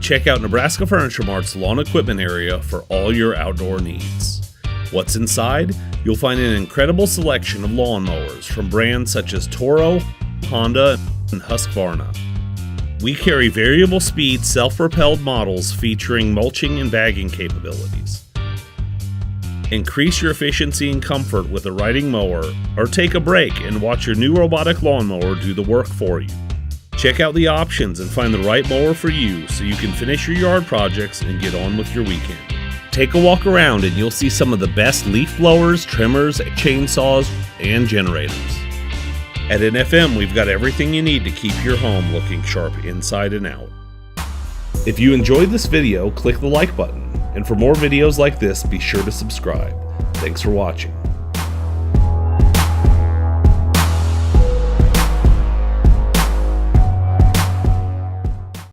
Check out Nebraska Furniture Mart's lawn equipment area for all your outdoor needs. What's inside? You'll find an incredible selection of lawn mowers from brands such as Toro, Honda, and Husqvarna. We carry variable speed self-propelled models featuring mulching and bagging capabilities. Increase your efficiency and comfort with a riding mower, or take a break and watch your new robotic lawnmower do the work for you. Check out the options and find the right mower for you so you can finish your yard projects and get on with your weekend. Take a walk around and you'll see some of the best leaf blowers, trimmers, chainsaws, and generators. At NFM, we've got everything you need to keep your home looking sharp inside and out. If you enjoyed this video, click the like button. And for more videos like this, be sure to subscribe. Thanks for watching.